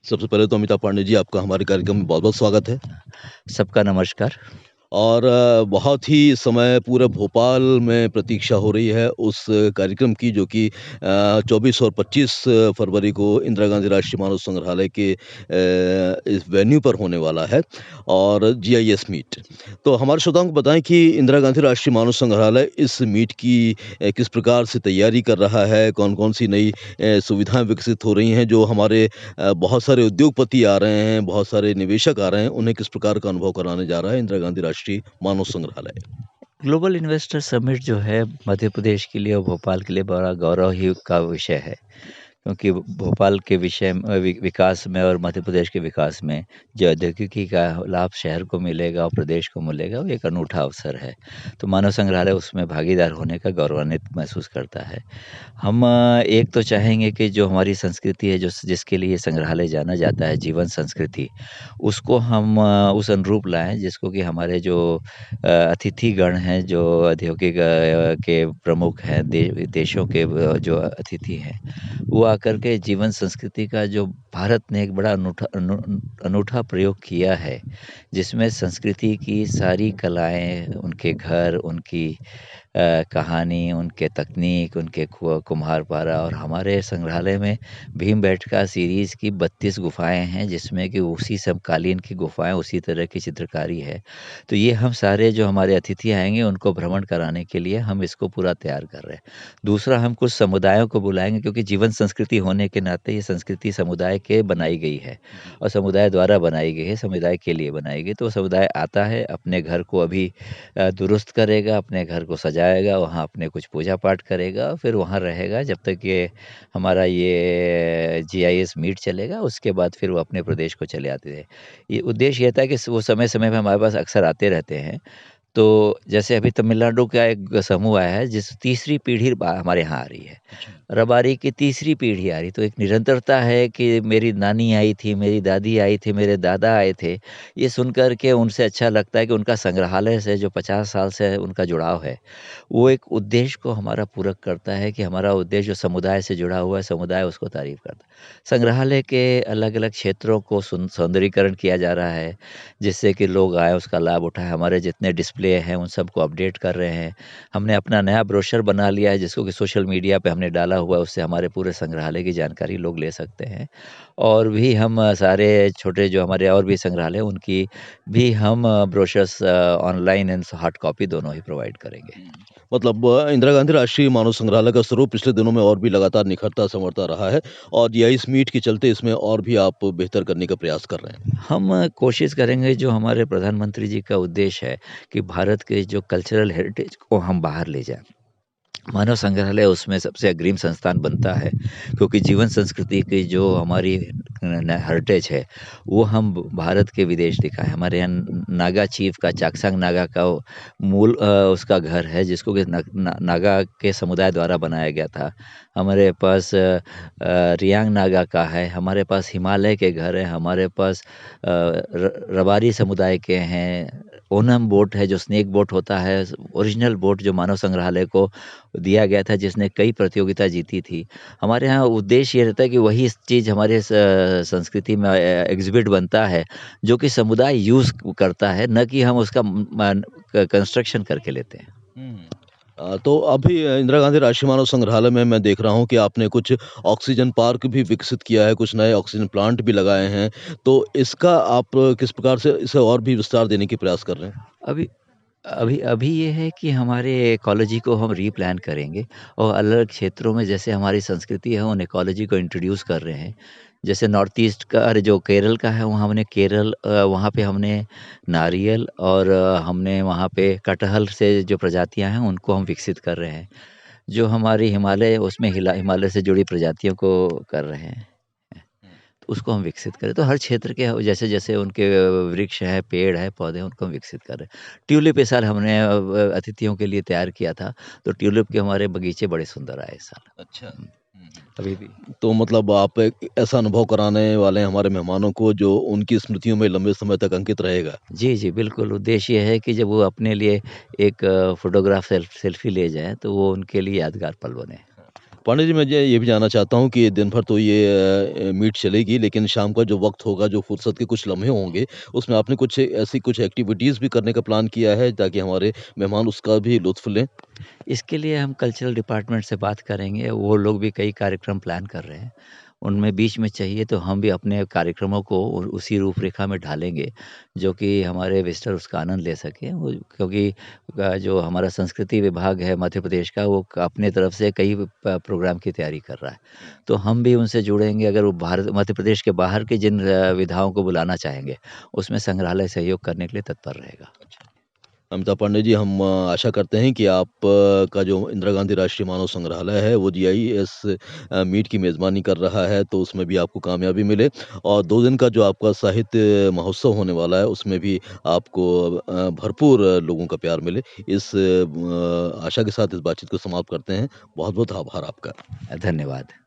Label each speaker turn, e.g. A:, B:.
A: सबसे पहले तो अमिताभ पांडे जी आपका हमारे कार्यक्रम में बहुत-बहुत स्वागत है।
B: सबका नमस्कार।
A: और बहुत ही समय पूरे भोपाल में प्रतीक्षा हो रही है उस कार्यक्रम की जो कि 24 और 25 फरवरी को इंदिरा गांधी राष्ट्रीय मानव संग्रहालय के इस वेन्यू पर होने वाला है और जीआईएस मीट। तो हमारे श्रोताओं को बताएं कि इंदिरा गांधी राष्ट्रीय मानव संग्रहालय इस मीट की किस प्रकार से तैयारी कर रहा है, कौन-कौन सी नई सुविधाएं विकसित हो रही हैं जो हमारे बहुत सारे उद्योगपति आ रहे हैं, बहुत सारे निवेशक आ रहे हैं, उन्हें किस प्रकार का अनुभव कराने जा रहा है इंदिरा गांधी राष्ट्रीय मानव संग्रहालय?
B: ग्लोबल इन्वेस्टर समिट जो है मध्य प्रदेश के लिए और भोपाल के लिए बड़ा गौरव ही का विषय है। क्योंकि भोपाल के विषय में विकास में और मध्य प्रदेश के विकास में जो औद्योगिकी का लाभ शहर को मिलेगा और प्रदेश को मिलेगा, वो एक अनूठा अवसर है। तो मानव संग्रहालय उसमें भागीदार होने का गौरवान्वित महसूस करता है। हम एक तो चाहेंगे कि जो हमारी संस्कृति है, जो जिसके लिए संग्रहालय जाना जाता है, जीवन संस्कृति, उसको हम उस अनुरूप लाएँ जिसको कि हमारे जो अतिथिगण हैं, जो औद्योगिक के प्रमुख हैं, देशों के जो अतिथि हैं, वो आकर के जीवन संस्कृति का जो भारत ने एक बड़ा अनूठा प्रयोग किया है, जिसमें संस्कृति की सारी कलाएँ, उनके घर, उनकी कहानी, उनके तकनीक, उनके कुम्हारपारा और हमारे संग्रहालय में भीमबेटका सीरीज़ की 32 गुफ़ाएँ हैं, जिसमें कि उसी समकालीन की गुफ़ाएँ, उसी तरह की चित्रकारी है। तो ये हम सारे जो हमारे अतिथि आएँगे, उनको भ्रमण कराने के लिए हम इसको पूरा तैयार कर रहे हैं। दूसरा, हम कुछ समुदायों को बुलाएँगे क्योंकि जीवन संस्कृति होने के नाते ये संस्कृति समुदाय के बनाई गई है
A: जी।
B: और समुदाय द्वारा बनाई गई है, समुदाय के लिए बनाई गई। तो समुदाय आता है, अपने घर को अभी दुरुस्त करेगा, अपने घर को सजाएगा, वहाँ अपने कुछ पूजा-पाठ करेगा, फिर वहाँ रहेगा जब तक ये हमारा ये जीआईएस मीट चलेगा, उसके बाद फिर वो अपने प्रदेश को चले आते थे। ये उद्देश्य ये था कि वो समय-समय पे हमारे पास अक्सर आते रहते हैं। तो जैसे अभी तमिलनाडु का एक समूह आया है, जिस तीसरी पीढ़ी हमारे यहाँ आ रही है।
A: अच्छा।
B: रबारी की तीसरी पीढ़ी आ रही, तो एक निरंतरता है कि मेरी नानी आई थी, मेरी दादी आई थी, मेरे दादा आए थे। ये सुन कर के उनसे अच्छा लगता है कि उनका संग्रहालय से जो 50 साल से उनका जुड़ाव है, वो एक उद्देश्य को हमारा पूरक करता है कि हमारा उद्देश्य जो समुदाय से जुड़ा हुआ है, समुदाय उसको तारीफ़ करता है। संग्रहालय के अलग-अलग क्षेत्रों को सौंदर्यीकरण किया जा रहा है, जिससे कि लोग आएँ, उसका लाभ उठाएँ। हमारे जितने डिस्प्ले हैं, उन सबको अपडेट कर रहे हैं। हमने अपना नया ब्रोशर बना लिया है, जिसको कि सोशल मीडिया पे हमने डाला हुआ है, उससे हमारे पूरे संग्रहालय की जानकारी लोग ले सकते हैं। और भी हम सारे छोटे जो हमारे और भी संग्रहालय हैं, उनकी भी हम brochures online and hard copy दोनों ही प्रोवाइड करेंगे।
A: हुँ। मतलब इंदिरा गांधी राष्ट्रीय मानव संग्रहालय का स्वरूप पिछले दिनों में और भी लगातार निखरता संवरता रहा है और जीआईएस इस मीट के चलते इसमें और भी आप बेहतर करने का प्रयास कर रहे हैं।
B: हम कोशिश करेंगे जो हमारे प्रधानमंत्री जी का उद्देश्य है कि भारत के जो कल्चरल हेरिटेज को हम बाहर ले जाएँ। मानव संग्रहालय उसमें सबसे अग्रिम संस्थान बनता है, क्योंकि जीवन संस्कृति की जो हमारी हेरिटेज है, वो हम भारत के विदेश दिखाएँ। हमारे यहाँ नागा चीफ का, चाकसांग नागा का वो मूल उसका घर है, जिसको कि नागा के समुदाय द्वारा बनाया गया था। हमारे पास रियांग नागा का है, हमारे पास हिमालय के घर हैं, हमारे पास रबारी समुदाय के हैं। ओनम बोट है, जो स्नेक बोट होता है, ओरिजिनल बोट जो मानव संग्रहालय को दिया गया था, जिसने कई प्रतियोगिता जीती थी। हमारे यहाँ उद्देश्य ये रहता है कि वही चीज़ हमारे संस्कृति में एग्ज़िबिट बनता है, जो कि समुदाय यूज़ करता है, ना कि हम उसका कंस्ट्रक्शन करके लेते हैं।
A: हुँ। तो अभी इंदिरा गांधी राष्ट्रीय मानव संग्रहालय में मैं देख रहा हूँ कि आपने कुछ ऑक्सीजन पार्क भी विकसित किया है, कुछ नए ऑक्सीजन प्लांट भी लगाए हैं। तो इसका आप किस प्रकार से इसे और भी विस्तार देने की प्रयास कर रहे हैं?
B: अभी अभी अभी ये है कि हमारे इकोलॉजी को हम रीप्लान करेंगे और अलग क्षेत्रों में जैसे हमारी संस्कृति है, उन इकोलॉजी को इंट्रोड्यूस कर रहे हैं। जैसे नॉर्थ ईस्ट का, अरे जो केरल का है, वहाँ हमने वहाँ पे हमने नारियल और हमने वहाँ पे कटहल से जो प्रजातियाँ हैं, उनको हम विकसित कर रहे हैं। जो हमारी हिमालय है, उसमें हिमालय से जुड़ी प्रजातियों को कर रहे हैं। तो उसको हम विकसित करें, तो हर क्षेत्र के जैसे-जैसे उनके वृक्ष हैं, पेड़ हैं, पौधे हैं, उनको हम विकसित कर रहे हैं। ट्यूलिप इस साल हमने अतिथियों के लिए तैयार किया था, तो ट्यूलिप के हमारे बगीचे बड़े सुंदर आए इस साल।
A: अच्छा।
B: हुँ,
A: हुँ, हुँ।
B: अभी भी
A: तो मतलब आप एक ऐसा अनुभव कराने वाले हैं हमारे मेहमानों को जो उनकी स्मृतियों में लंबे समय तक अंकित रहेगा।
B: जी, जी, बिल्कुल उद्देश्य ये है कि जब वो अपने लिए एक फ़ोटोग्राफ सेल्फ़ी ले जाएँ, तो वो उनके लिए यादगार पल बने।
A: पांडे जी, मैं ये भी जानना चाहता हूँ कि दिन भर तो ये मीट चलेगी, लेकिन शाम का जो वक़्त होगा, जो फुर्सत के कुछ लम्हे होंगे, उसमें आपने कुछ ऐसी कुछ एक्टिविटीज़ भी करने का प्लान किया है ताकि हमारे मेहमान उसका भी लुत्फ़ लें?
B: इसके लिए हम कल्चरल डिपार्टमेंट से बात करेंगे, वो लोग भी कई कार्यक्रम प्लान कर रहे हैं। उनमें बीच में चाहिए तो हम भी अपने कार्यक्रमों को उसी रूपरेखा में ढालेंगे, जो कि हमारे विज़िटर उसका आनंद ले सकें। वो क्योंकि जो हमारा संस्कृति विभाग है मध्य प्रदेश का, वो अपने तरफ से कई प्रोग्राम की तैयारी कर रहा है। तो हम भी उनसे जुड़ेंगे, अगर वो भारत मध्य प्रदेश के बाहर के जिन विधाओं को बुलाना चाहेंगे, उसमें संग्रहालय सहयोग करने के लिए तत्पर रहेगा।
A: अमिताभ पांडे जी, हम आशा करते हैं कि आप का जो इंदिरा गांधी राष्ट्रीय मानव संग्रहालय है, वो जीआईएस मीट की मेज़बानी कर रहा है, तो उसमें भी आपको कामयाबी मिले और 2 दिन का जो आपका साहित्य महोत्सव होने वाला है, उसमें भी आपको भरपूर लोगों का प्यार मिले। इस आशा के साथ इस बातचीत को समाप्त करते हैं। बहुत-बहुत आभार आपका।
B: धन्यवाद।